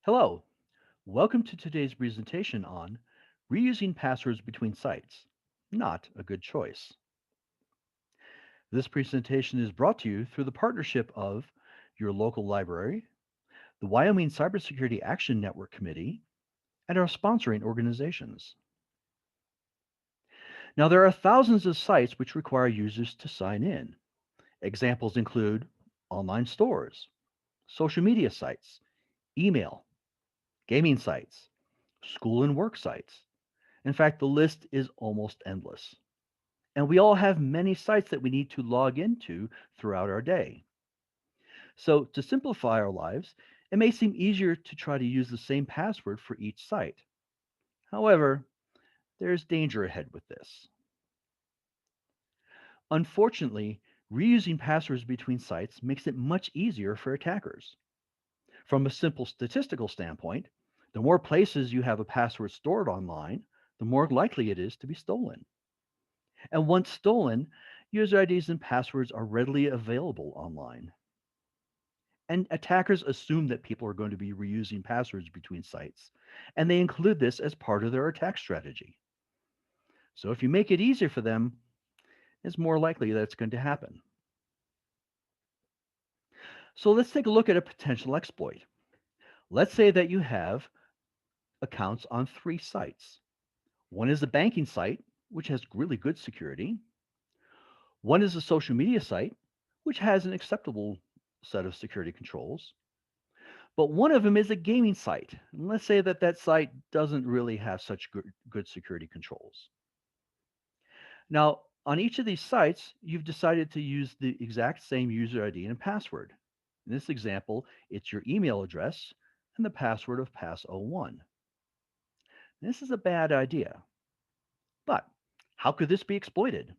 Hello, welcome to today's presentation on reusing passwords between sites. Not a good choice. This presentation is brought to you through the partnership of your local library, the Wyoming Cybersecurity Action Network Committee, and our sponsoring organizations. Now, there are thousands of sites which require users to sign in. Examples include online stores, social media sites, email, gaming sites, school and work sites. In fact, the list is almost endless. And we all have many sites that we need to log into throughout our day. So, to simplify our lives, it may seem easier to try to use the same password for each site. However, there's danger ahead with this. Unfortunately, reusing passwords between sites makes it much easier for attackers. From a simple statistical standpoint, the more places you have a password stored online, the more likely it is to be stolen. And once stolen, user IDs and passwords are readily available online. And attackers assume that people are going to be reusing passwords between sites, and they include this as part of their attack strategy. So if you make it easier for them, it's more likely that it's going to happen. So let's take a look at a potential exploit. Let's say that you have accounts on three sites. One is a banking site, which has really good security. One is a social media site, which has an acceptable set of security controls. But one of them is a gaming site. And let's say that that site doesn't really have such good security controls. Now, on each of these sites, you've decided to use the exact same user ID and password. In this example, it's your email address and the password of pass01. This is a bad idea. But how could this be exploited?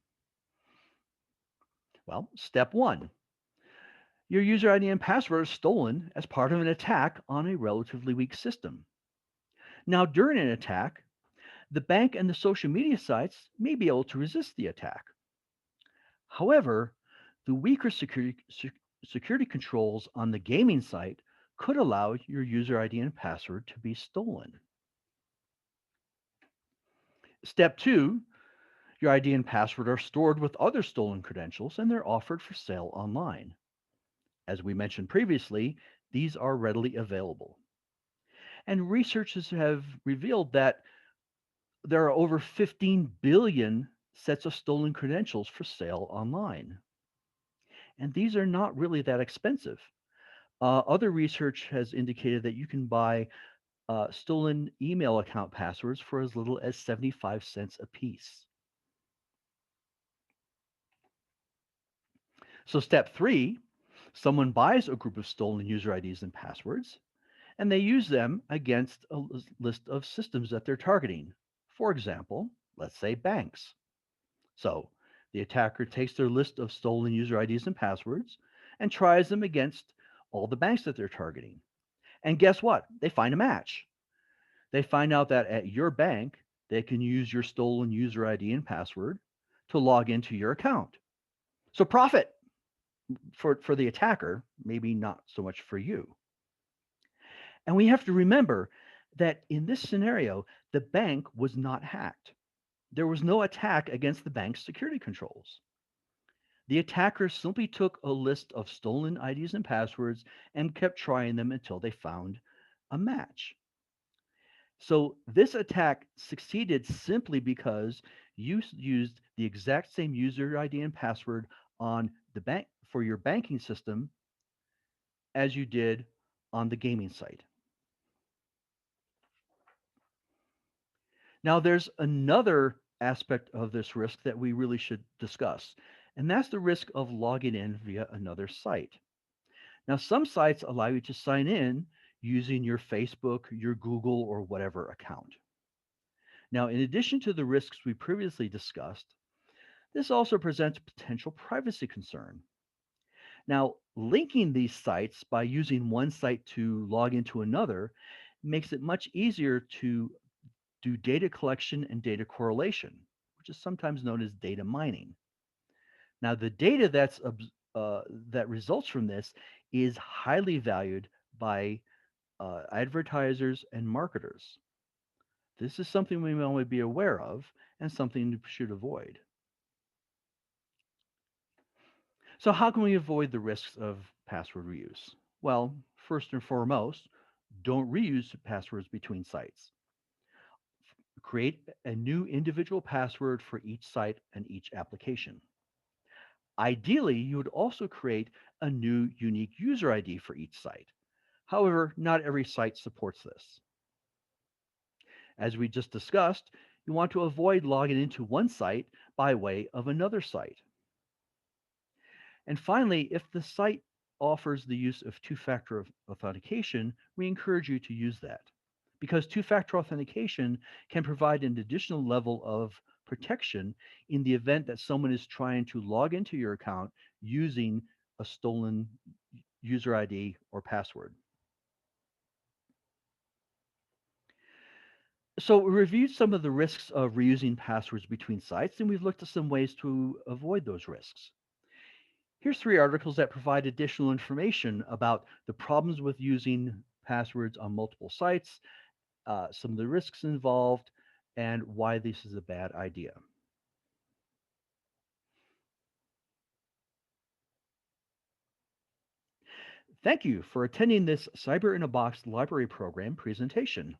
Well, step one, your user ID and password are stolen as part of an attack on a relatively weak system. Now, during an attack, the bank and the social media sites may be able to resist the attack. However, the weaker security controls on the gaming site could allow your user ID and password to be stolen. Step two, your ID and password are stored with other stolen credentials and they're offered for sale online. As we mentioned previously, these are readily available. And researchers have revealed that there are over 15 billion sets of stolen credentials for sale online. And these are not really that expensive. Other research has indicated that you can buy stolen email account passwords for as little as 75 cents a piece. So, step three, someone buys a group of stolen user IDs and passwords, and they use them against a list of systems that they're targeting. For example, let's say banks. So, the attacker takes their list of stolen user IDs and passwords and tries them against all the banks that they're targeting. And guess what? They find a match. They find out that at your bank, they can use your stolen user ID and password to log into your account. So profit for the attacker, maybe not so much for you. And we have to remember that in this scenario, the bank was not hacked. There was no attack against the bank's security controls. The attacker simply took a list of stolen IDs and passwords and kept trying them until they found a match. So this attack succeeded simply because you used the exact same user ID and password on the bank for your banking system as you did on the gaming site. Now there's another aspect of this risk that we really should discuss, and that's the risk of logging in via another site. Now some sites allow you to sign in using your Facebook, your Google, or whatever account. Now, in addition to the risks we previously discussed, this also presents a potential privacy concern. Now, linking these sites by using one site to log into another makes it much easier to do data collection and data correlation, which is sometimes known as data mining. Now, the data that results from this is highly valued by advertisers, and marketers. This is something we may only be aware of and something we should avoid. So, how can we avoid the risks of password reuse? Well, first and foremost, don't reuse passwords between sites. Create a new individual password for each site and each application. Ideally, you would also create a new unique user ID for each site. However, not every site supports this. As we just discussed, you want to avoid logging into one site by way of another site. And finally, if the site offers the use of two factor authentication, we encourage you to use that because two factor authentication can provide an additional level of protection in the event that someone is trying to log into your account using a stolen user ID or password. So, we reviewed some of the risks of reusing passwords between sites, and we've looked at some ways to avoid those risks. Here's three articles that provide additional information about the problems with using passwords on multiple sites, some of the risks involved, and why this is a bad idea. Thank you for attending this Cyber in a Box library program presentation.